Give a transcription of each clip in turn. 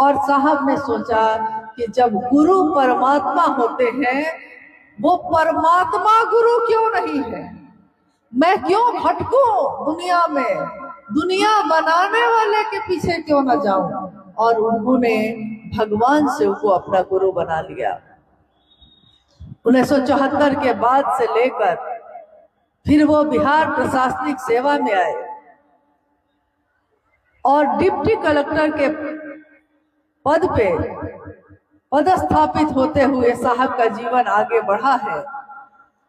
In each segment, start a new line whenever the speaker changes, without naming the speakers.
और साहब ने सोचा कि जब गुरु परमात्मा होते हैं, वो परमात्मा गुरु क्यों नहीं है? मैं क्यों भटकूं दुनिया में, दुनिया बनाने वाले के पीछे क्यों न जाऊं? और उन्होंने भगवान शिव को अपना गुरु बना लिया। 1974 के बाद से लेकर फिर वो बिहार प्रशासनिक सेवा में आए और डिप्टी कलेक्टर के पद पे पदस्थापित होते हुए साहब का जीवन आगे बढ़ा है।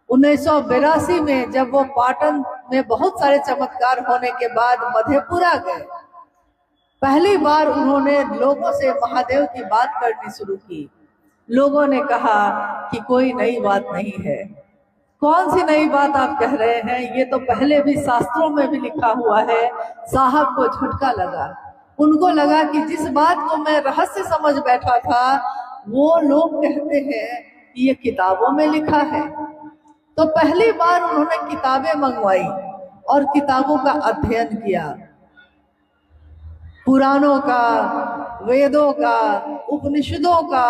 1982 में जब वो पाटन में बहुत सारे चमत्कार होने के बाद मधेपुरा गए, पहली बार उन्होंने लोगों से महादेव की बात करनी शुरू की। लोगों ने कहा कि कोई नई बात नहीं है। कौन सी नई बात आप कह रहे हैं? ये तो पहले भी शास्त्रों में भी लिखा हुआ है। साहब को झटका लगा। उनको लगा कि जिस बात को मैं रहस्य समझ बैठा था, वो लोग कहते हैं कि ये किताबों में लिखा है। तो पहली बार उन्होंने किताबें मंगवाई और किताबों का अध्ययन किया, पुराणों का, वेदों का, उपनिषदों का,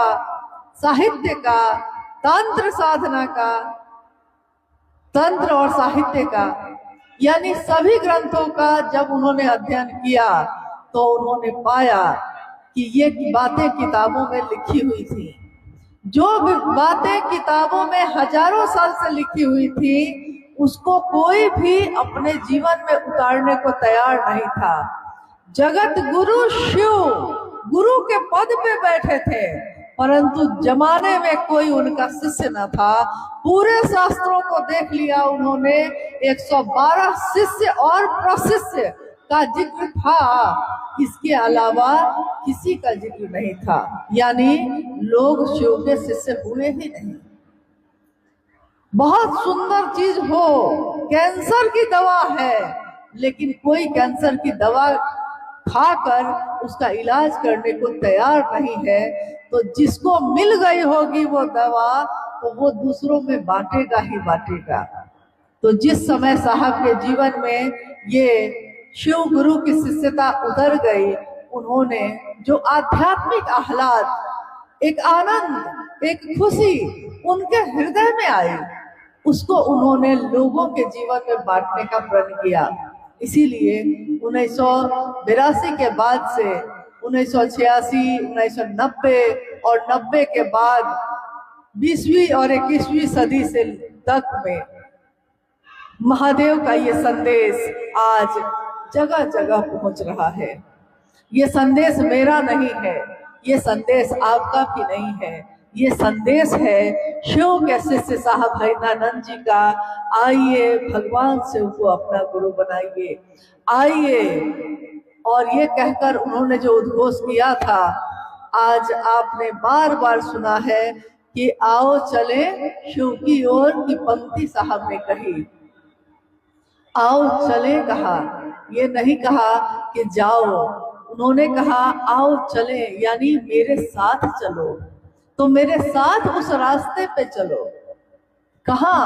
साहित्य का, तंत्र साधना का, तंत्र और साहित्य का, यानी सभी ग्रंथों का जब उन्होंने अध्ययन किया तो उन्होंने पाया कि ये बातें किताबों में लिखी हुई थी। जो बातें किताबों में हजारों साल से लिखी हुई थी, उसको कोई भी अपने जीवन में उतारने को तैयार नहीं था। जगत गुरु शिव गुरु के पद पे बैठे थे, परंतु जमाने में कोई उनका शिष्य न था। पूरे शास्त्रों को देख लिया उन्होंने, 112 शिष्य और प्रशिष्य का जिक्र था, इसके अलावा किसी का जिक्र नहीं था। यानी लोग शिव के शिष्य हुए ही नहीं। बहुत सुंदर चीज हो, कैंसर की दवा है, लेकिन कोई कैंसर की दवा खाकर उसका इलाज करने को तैयार नहीं है। तो जिसको मिल गई होगी वो दवा, तो वो दूसरों में बांटेगा ही बांटेगा। तो जिस समय साहब के जीवन में ये शिव गुरु की शिष्यता उतर गई, उन्होंने जो आध्यात्मिक आह्लाद, एक आनंद, एक खुशी उनके हृदय में आई, उसको उन्होंने लोगों के जीवन में बांटने का प्रण किया। इसीलिए 1982 के बाद से 1986, 1990 और 90 के बाद 20वीं और 21वीं सदी से तक में महादेव का ये संदेश आज जगह जगह पहुंच रहा है। ये संदेश मेरा नहीं है, ये संदेश आपका भी नहीं है, ये संदेश है शिव के शिष्य साहब हरिनानंद जी का। आइए भगवान शिव को अपना गुरु बनाइए, आइए। और ये कहकर उन्होंने जो उद्घोष किया था, आज आपने बार बार सुना है कि आओ चले शिव की ओर की पंक्ति साहब ने कही। आओ चले कहा, ये नहीं कहा कि जाओ, उन्होंने कहा आओ चले, यानी मेरे साथ चलो। तो मेरे साथ उस रास्ते पे चलो। कहा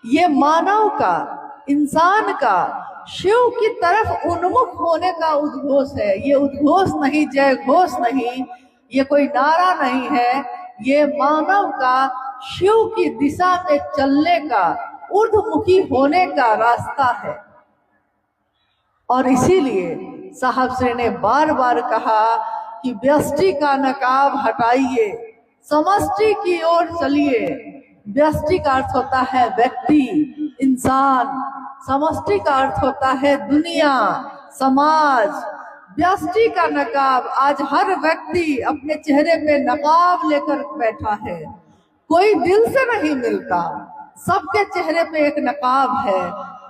ये मानव का, इंसान का शिव की तरफ उन्मुख होने का उद्घोष है। ये उद्घोष नहीं, जय घोष नहीं, ये कोई नारा नहीं है, ये मानव का शिव की दिशा में चलने का, ऊर्ध्वमुखी होने का रास्ता है। और इसीलिए साहब श्री ने बार बार कहा कि व्यष्टि का नकाब हटाइए, समष्टि की ओर चलिए। व्यष्टि का अर्थ होता है व्यक्ति, इंसान, समष्टि का अर्थ होता है दुनिया, समाज। व्यष्टि का नकाब, आज हर व्यक्ति अपने चेहरे पे नकाब लेकर बैठा है, कोई दिल से नहीं मिलता, सबके चेहरे पे एक नकाब है,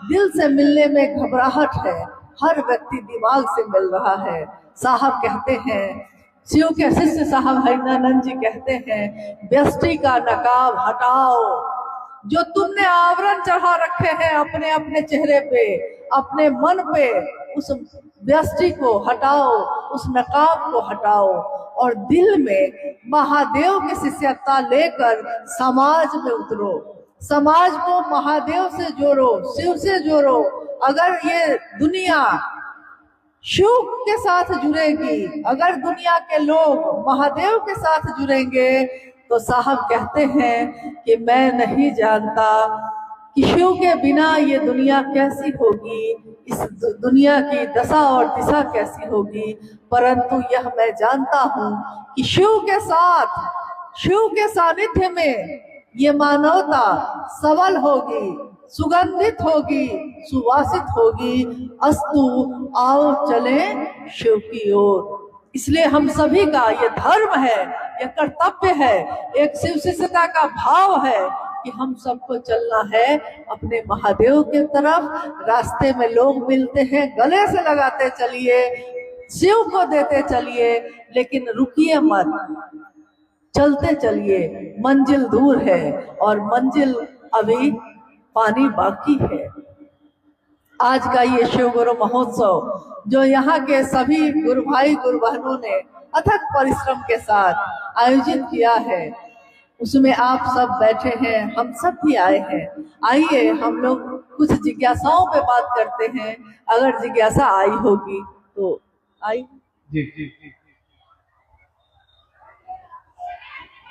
दिल से मिलने में घबराहट है, हर व्यक्ति दिमाग से मिल रहा है। साहब कहते हैं, शिव के शिष्य साहब हरिनानंद जी कहते हैं, व्यष्टि का नकाब हटाओ। जो तुमने आवरण चढ़ा रखे हैं अपने अपने चेहरे पे, अपने मन पे, उस व्यष्टि को हटाओ, उस नकाब को हटाओ और दिल में महादेव की शिष्यता लेकर समाज में उतरो। समाज को महादेव से जोड़ो, शिव से जोड़ो। अगर ये दुनिया शिव के साथ जुड़ेगी। अगर दुनिया के लोग महादेव के साथ जुड़ेंगे तो साहब कहते हैं कि मैं नहीं जानता कि शिव के बिना ये दुनिया कैसी होगी, इस दुनिया की दशा और दिशा कैसी होगी, परंतु यह मैं जानता हूँ कि शिव के साथ, शिव के सानिध्य में ये मानवता सबल होगी, सुगंधित होगी, सुवासित होगी। अस्तु, आओ चले शिव की ओर। इसलिए हम सभी का ये धर्म है, ये कर्तव्य है, एक शिव शिष्यता का भाव है कि हम सबको चलना है अपने महादेव की तरफ। रास्ते में लोग मिलते हैं, गले से लगाते चलिए, शिव को देते चलिए, लेकिन रुकिए मत, चलते चलिए। मंजिल दूर है और मंजिल अभी पानी बाकी है। आज का ये शिव गुरु महोत्सव जो यहाँ के सभी गुरु भाई गुरु बहनों ने अथक परिश्रम के साथ आयोजित किया है, उसमें आप सब बैठे हैं, हम सब भी आए हैं। आइए हम लोग कुछ जिज्ञासाओं पे बात करते हैं, अगर जिज्ञासा आई होगी तो आई।
जी जी जी।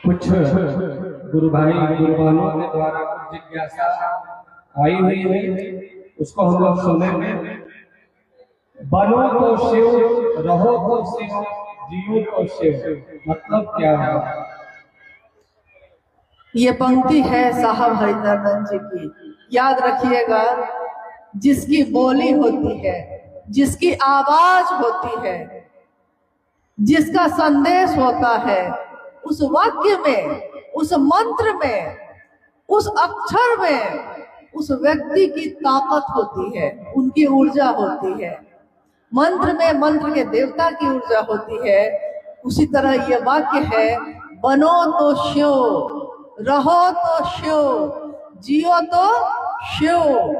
कुछ गुरु भाई गुरु बहनों के द्वारा कुछ जिज्ञासा आई हुई है, उसको हम लोग सुनेंगे। बनो तो शिव, रहो तो शिव, जियो तो शिव, मतलब क्या है?
ये पंक्ति है साहब हरिंदर जी की। याद रखिएगा, जिसकी बोली होती है, जिसकी आवाज होती है, जिसका संदेश होता है, उस वाक्य में, उस मंत्र में, उस अक्षर में उस व्यक्ति की ताकत होती है, उनकी ऊर्जा होती है। मंत्र में मंत्र के देवता की ऊर्जा होती है। उसी तरह ये वाक्य है, बनो तो शिव, रहो तो शिव, जियो तो शिव।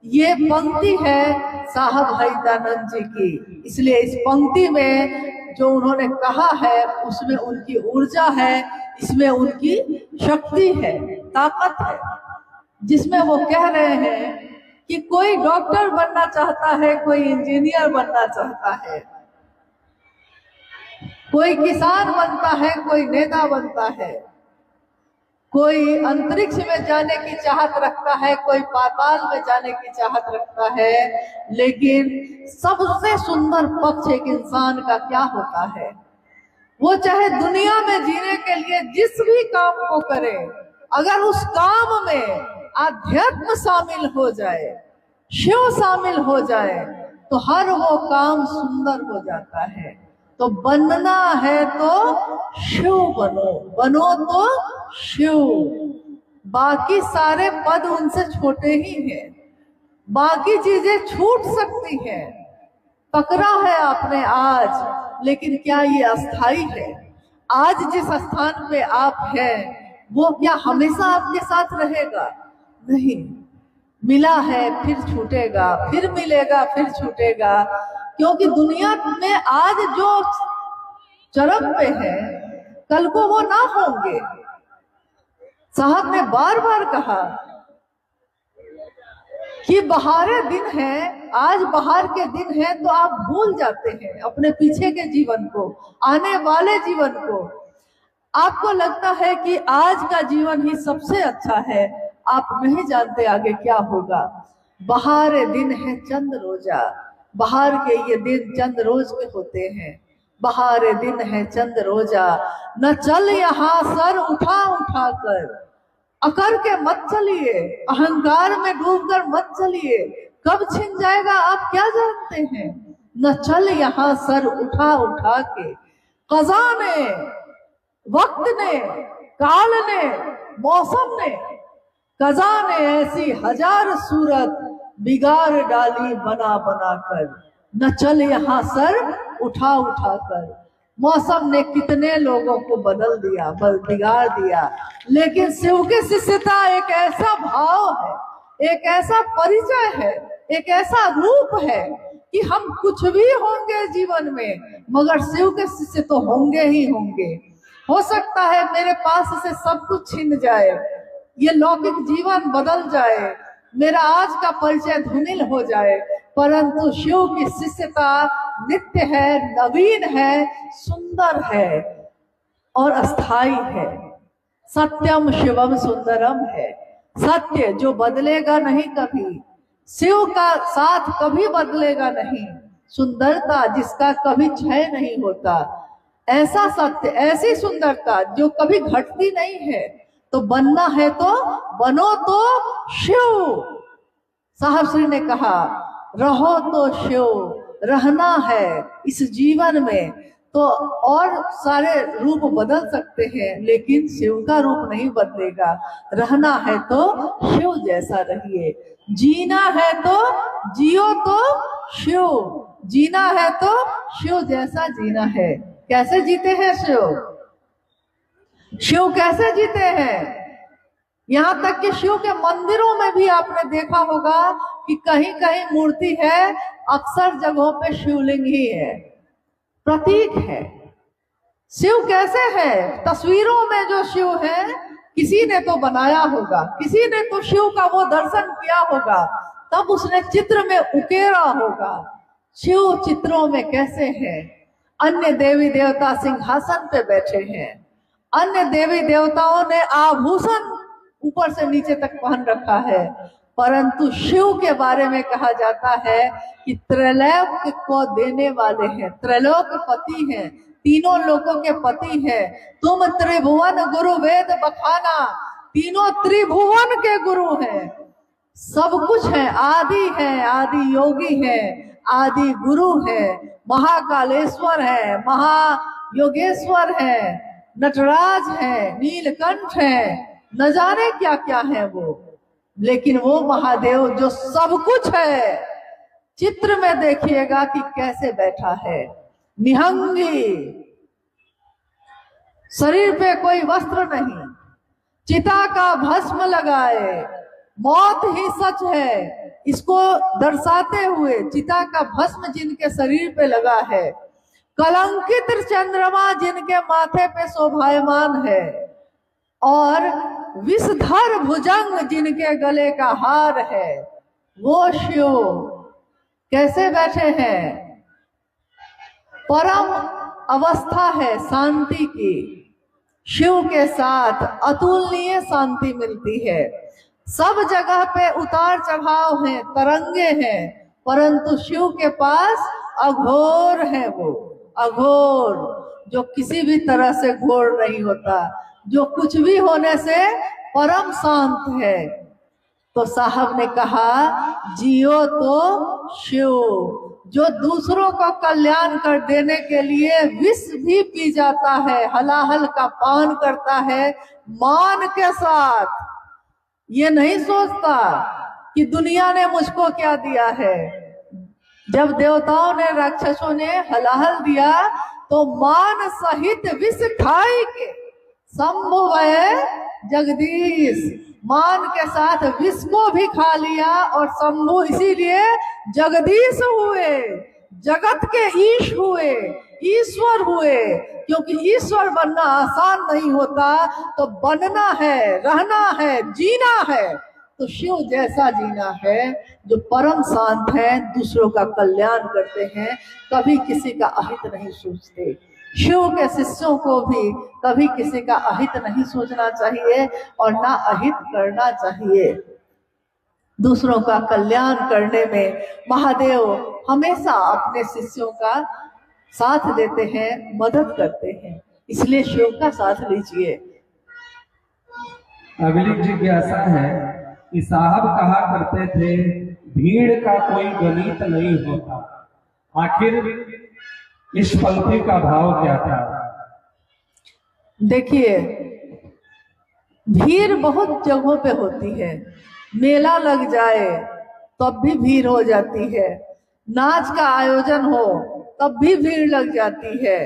ये पंक्ति है साहब हरिदानंद जी की। इसलिए इस पंक्ति में जो उन्होंने कहा है उसमें उनकी ऊर्जा है, इसमें उनकी शक्ति है, ताकत है, जिसमें वो कह रहे हैं कि कोई डॉक्टर बनना चाहता है, कोई इंजीनियर बनना चाहता है, कोई किसान बनता है, कोई नेता बनता है, कोई अंतरिक्ष में जाने की चाहत रखता है, कोई पाताल में जाने की चाहत रखता है, लेकिन सबसे सुंदर पक्ष एक इंसान का क्या होता है? वो चाहे दुनिया में जीने के लिए जिस भी काम को करे, अगर उस काम में आध्यात्म शामिल हो जाए, शिव शामिल हो जाए, तो हर वो काम सुंदर हो जाता है। तो बनना है तो शिव बनो, बनो तो शिव। बाकी सारे पद उनसे छोटे ही हैं, बाकी चीजें छूट सकती हैं। पकड़ा है आपने आज, लेकिन क्या ये अस्थाई है? आज जिस स्थान पे आप हैं वो क्या हमेशा आपके साथ रहेगा? नहीं, मिला है फिर छूटेगा, फिर मिलेगा फिर छूटेगा। क्योंकि दुनिया में आज जो चरम पे है, कल को वो ना होंगे। साहब ने बार बार कहा कि बहारे दिन है, आज बहार के दिन है, तो आप भूल जाते हैं अपने पीछे के जीवन को, आने वाले जीवन को। आपको लगता है कि आज का जीवन ही सबसे अच्छा है, आप नहीं जानते आगे क्या होगा। बहार दिन है चंद रोजा, बहार के ये दिन चंद रोज के होते हैं। बहार दिन है चंद रोजा, न चल यहाँ सर उठा उठा कर, अकर के मत चलिए, अहंकार में डूबकर मत चलिए, कब छिन जाएगा आप क्या जानते हैं। न चल यहाँ सर उठा उठा के, कज़ा ने, वक्त ने, काल ने, मौसम ने, कज़ा ने ऐसी हजार सूरत बिगाड़ डाली बना बना कर। न चल यहाँ सर उठा उठा कर, मौसम ने कितने लोगों को बदल दिया, बिगाड़ दिया, लेकिन शिव की शिष्यता एक ऐसा भाव है, एक ऐसा परिचय है, एक ऐसा रूप है कि हम कुछ भी होंगे जीवन में, मगर शिव के शिष्य तो होंगे ही होंगे। हो सकता है मेरे पास से सब कुछ छिन जाए, ये लौकिक जीवन बदल जाए, मेरा आज का परिचय धूमिल हो जाए, परंतु शिव की शिष्यता नित्य है, नवीन है, सुंदर है और अस्थाई है। सत्यम शिवम सुंदरम है, सत्य जो बदलेगा नहीं कभी, शिव का साथ कभी बदलेगा नहीं, सुंदरता जिसका कभी क्षय नहीं होता, ऐसा सत्य, ऐसी सुंदरता जो कभी घटती नहीं है। तो बनना है तो बनो तो शिव। साहब श्री ने कहा रहो तो शिव, रहना है इस जीवन में तो और सारे रूप बदल सकते हैं, लेकिन शिव का रूप नहीं बदलेगा। रहना है तो शिव जैसा रहिए, जीना है तो जियो तो शिव, जीना है तो शिव जैसा जीना है। कैसे जीते हैं शिव? शिव कैसे जीते हैं? यहाँ तक कि शिव के मंदिरों में भी आपने देखा होगा कि कहीं कहीं मूर्ति है, अक्सर जगहों पे शिवलिंग ही है, प्रतीक है। शिव कैसे है? तस्वीरों में जो शिव है किसी ने तो बनाया होगा, किसी ने तो शिव का वो दर्शन किया होगा, तब उसने चित्र में उकेरा होगा। शिव चित्रों में कैसे है? अन्य देवी देवता सिंहासन पे बैठे हैं, अन्य देवी देवताओं ने आभूषण ऊपर से नीचे तक पहन रखा है, परंतु शिव के बारे में कहा जाता है कि त्रैलोक को देने वाले हैं, त्रैलोक पति हैं, तीनों लोकों के पति हैं। तुम त्रिभुवन गुरु वेद बखाना, तीनों त्रिभुवन के गुरु हैं, सब कुछ है, आदि है, आदि योगी है, आदि गुरु है, महाकालेश्वर है, महायोगेश्वर है, नटराज है, नीलकंठ है, न जाने क्या क्या है वो। लेकिन वो महादेव जो सब कुछ है, चित्र में देखिएगा कि कैसे बैठा है, निहंगी, शरीर पे कोई वस्त्र नहीं, चिता का भस्म लगाए, मौत ही सच है इसको दर्शाते हुए चिता का भस्म जिनके शरीर पे लगा है, कलंकित चंद्रमा जिनके माथे पे शोभायमान है, और विषधर भुजंग जिनके गले का हार है, वो शिव कैसे बैठे हैं? परम अवस्था है शांति की, शिव के साथ अतुलनीय शांति मिलती है। सब जगह पे उतार चढ़ाव हैं, तरंगे हैं, परंतु शिव के पास अघोर है, वो अघोर जो किसी भी तरह से घोर नहीं होता, जो कुछ भी होने से परम शांत है। तो साहब ने कहा जियो तो शिव, जो दूसरों को कल्याण कर देने के लिए विष भी पी जाता है, हलाहल का पान करता है मान के साथ, ये नहीं सोचता कि दुनिया ने मुझको क्या दिया है। जब देवताओं ने, राक्षसों ने हलाहल दिया तो मान सहित विष खाई के शंभु जगदीश, मान के साथ विष को भी खा लिया और शंभु इसीलिए जगदीश हुए, जगत के ईश हुए, ईश्वर हुए। क्योंकि ईश्वर बनना आसान नहीं होता, तो बनना है, रहना है, जीना है तो शिव जैसा जीना है, जो परम शांत है, दूसरों का कल्याण करते हैं, कभी किसी का अहित नहीं सोचते। शिव के शिष्यों को भी कभी किसी का अहित नहीं सोचना चाहिए और ना अहित करना चाहिए। दूसरों का कल्याण करने में महादेव हमेशा अपने शिष्यों का साथ देते हैं, मदद करते हैं, इसलिए शिव का साथ लीजिए।
अगली जिज्ञासा है कि साहब कहा करते थे भीड़ का कोई गणित नहीं होता, आखिर इस पंक्ति का भाव क्या था?
देखिए, भीड़ बहुत जगहों पे होती है, मेला लग जाए तब भी भीड़ हो जाती है, नाच का आयोजन हो तब भी भीड़ लग जाती है,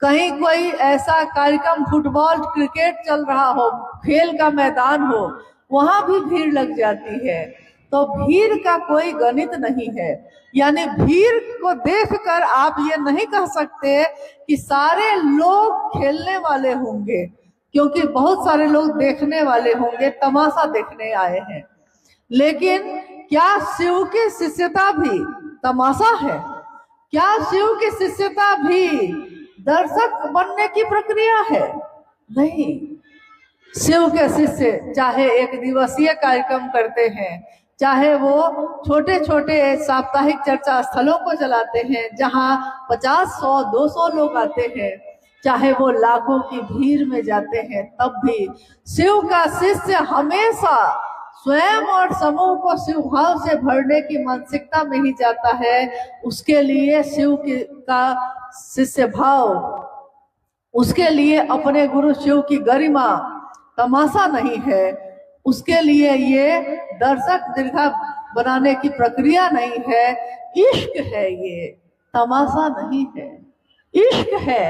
कहीं कोई ऐसा कार्यक्रम, फुटबॉल क्रिकेट चल रहा हो, खेल का मैदान हो, वहां भी भीड़ लग जाती है। तो भीड़ का कोई गणित नहीं है, यानी भीड़ को देखकर आप ये नहीं कह सकते कि सारे लोग खेलने वाले होंगे, क्योंकि बहुत सारे लोग देखने वाले होंगे, तमाशा देखने आए हैं। लेकिन क्या शिव की शिष्यता भी तमाशा है? क्या शिव की शिष्यता भी दर्शक बनने की प्रक्रिया है? नहीं। शिव के शिष्य चाहे एक दिवसीय कार्यक्रम करते हैं, चाहे वो छोटे छोटे साप्ताहिक चर्चा स्थलों को चलाते हैं जहां 50, 100, 200 लोग आते हैं, चाहे वो लाखों की भीड़ में जाते हैं, तब भी शिव का शिष्य हमेशा स्वयं और समूह को शिव भाव से भरने की मानसिकता में ही जाता है। उसके लिए का शिष्य भाव, उसके लिए अपने गुरु शिव की गरिमा तमाशा नहीं है, उसके लिए ये दर्शक दीर्घा बनाने की प्रक्रिया नहीं है, इश्क है, ये तमाशा नहीं है। इश्क है,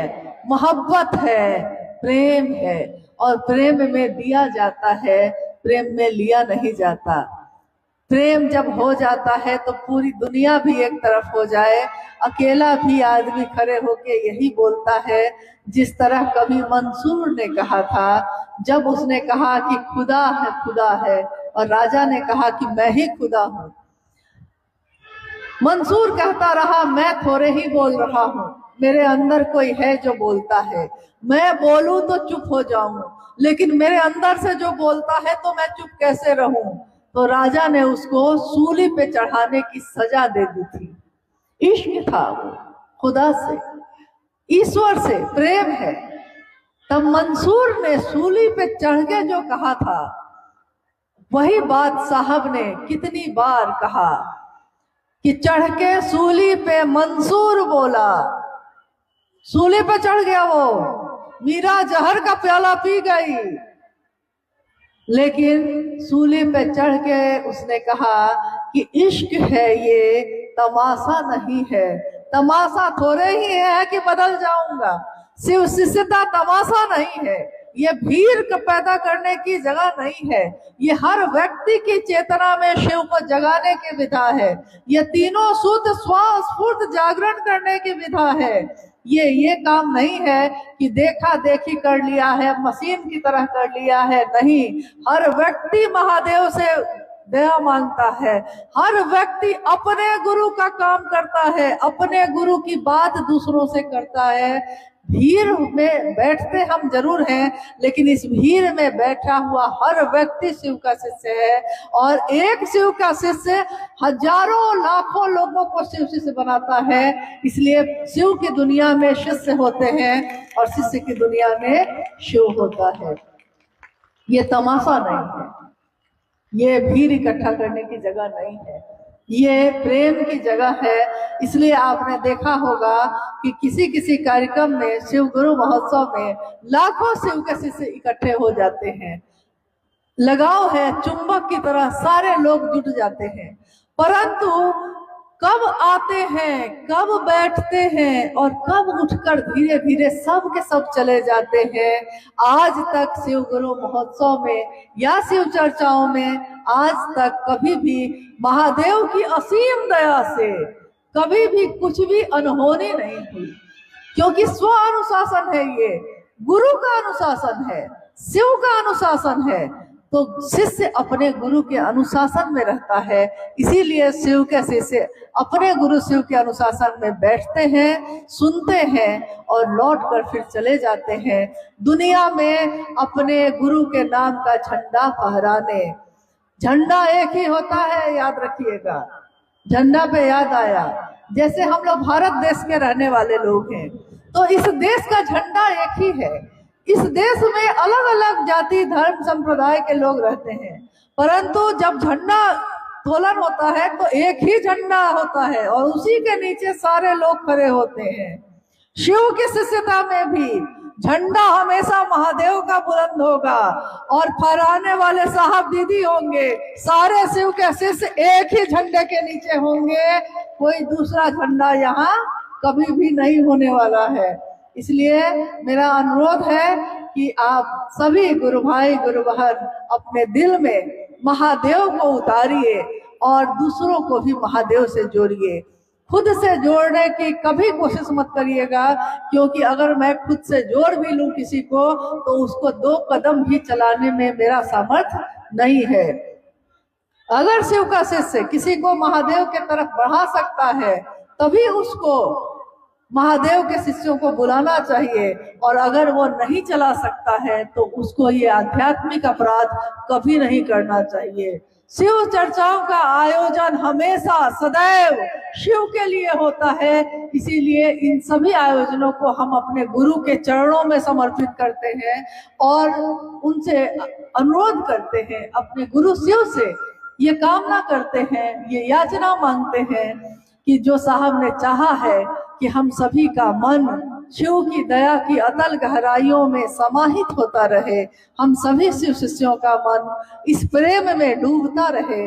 मोहब्बत है, प्रेम है, और प्रेम में दिया जाता है, प्रेम में लिया नहीं जाता। प्रेम जब हो जाता है तो पूरी दुनिया भी एक तरफ हो जाए, अकेला भी आदमी खड़े होके यही बोलता है, जिस तरह कभी मंसूर ने कहा था, जब उसने कहा कि खुदा है, खुदा है, और राजा ने कहा कि मैं ही खुदा हूँ। मंसूर कहता रहा, मैं थोड़े ही बोल रहा हूँ, मेरे अंदर कोई है जो बोलता है, मैं बोलूं तो चुप हो जाऊं, लेकिन मेरे अंदर से जो बोलता है तो मैं चुप कैसे रहूं? तो राजा ने उसको सूली पे चढ़ाने की सजा दे दी थी। इश्क था वो, खुदा से, ईश्वर से प्रेम है। तब मंसूर ने सूली पे चढ़ के जो कहा था, वही बात साहब ने कितनी बार कहा कि चढ़ के सूली पे मंसूर बोला। सूली पे चढ़ गया वो, मीरा जहर का प्याला पी गई, लेकिन सूली पे चढ़ के उसने कहा कि इश्क है ये, तमाशा नहीं है। तमाशा थोड़े ही है कि बदल जाऊंगा। शिव शिष्यता तमाशा नहीं है, ये भीड़ को पैदा करने की जगह नहीं है, ये हर व्यक्ति की चेतना में शिव को जगाने की विधा है, ये तीनों शुद्ध स्वस्फूर्त जागरण करने की विधा है। ये काम नहीं है कि देखा देखी कर लिया है, मशीन की तरह कर लिया है, नहीं। हर व्यक्ति महादेव से दया मांगता है, हर व्यक्ति अपने गुरु का काम करता है, अपने गुरु की बात दूसरों से करता है। भीड़ में बैठते हम जरूर हैं, लेकिन इस भीड़ में बैठा हुआ हर व्यक्ति शिव का शिष्य है, और एक शिव का शिष्य हजारों लाखों लोगों को शिव शिष्य बनाता है। इसलिए शिव की दुनिया में शिष्य होते हैं और शिष्य की दुनिया में शिव होता है। ये तमाशा नहीं है, ये भीड़ इकट्ठा करने की जगह नहीं है, ये प्रेम की जगह है। इसलिए आपने देखा होगा कि किसी किसी कार्यक्रम में, शिव गुरु महोत्सव में लाखों शिव के शिष्य इकट्ठे हो जाते हैं, लगाव है, चुंबक की तरह सारे लोग जुट जाते हैं, परंतु कब आते हैं, कब बैठते हैं और कब उठकर धीरे धीरे सब के सब चले जाते हैं। आज तक शिव गुरु महोत्सव में या शिव चर्चाओं में आज तक कभी भी महादेव की असीम दया से कभी भी कुछ भी अनहोनी नहीं हुई, क्योंकि स्व अनुशासन है, ये गुरु का अनुशासन है, शिव का अनुशासन है, तो शिष्य अपने गुरु के अनुशासन में रहता है। इसीलिए शिव के शिष्य अपने गुरु शिव के अनुशासन में बैठते हैं, सुनते हैं और लौट कर फिर चले जाते हैं, दुनिया में अपने गुरु के नाम का झंडा फहराने। झंडा एक ही होता है, याद रखिएगा। झंडा पे याद आया, जैसे हम लोग भारत देश के रहने वाले लोग हैं, तो इस देश का झंडा एक ही है। इस देश में अलग अलग जाति धर्म संप्रदाय के लोग रहते हैं, परंतु जब झंडा तोलन होता है तो एक ही झंडा होता है और उसी के नीचे सारे लोग खड़े होते हैं। शिव की शिष्यता में भी झंडा हमेशा महादेव का बुलंद होगा और फहराने वाले साहब दीदी होंगे, सारे शिव के शिष्य एक ही झंडे के नीचे होंगे, कोई दूसरा झंडा यहाँ कभी भी नहीं होने वाला है। इसलिए मेरा अनुरोध है कि आप सभी गुरु भाई गुरु बहन अपने दिल में महादेव को उतारिए और दूसरों को भी महादेव से जोड़िए। खुद से जोड़ने की कभी कोशिश मत करिएगा, क्योंकि अगर मैं खुद से जोड़ भी लूं किसी को तो उसको 2 कदम भी चलाने में मेरा सामर्थ्य नहीं है। अगर शिव का शिष्य किसी को महादेव के तरफ बढ़ा सकता है तभी उसको महादेव के शिष्यों को बुलाना चाहिए, और अगर वो नहीं चला सकता है तो उसको ये आध्यात्मिक अपराध कभी नहीं करना चाहिए। शिव चर्चाओं का आयोजन हमेशा सदैव शिव के लिए होता है, इसीलिए इन सभी आयोजनों को हम अपने गुरु के चरणों में समर्पित करते हैं और उनसे अनुरोध करते हैं, अपने गुरु शिव से ये कामना करते हैं, ये याचना मांगते हैं कि जो साहब ने चाहा है कि हम सभी का मन शिव की दया की अतल गहराइयों में समाहित होता रहे, हम सभी शिव शिष्यों का मन इस प्रेम में डूबता रहे।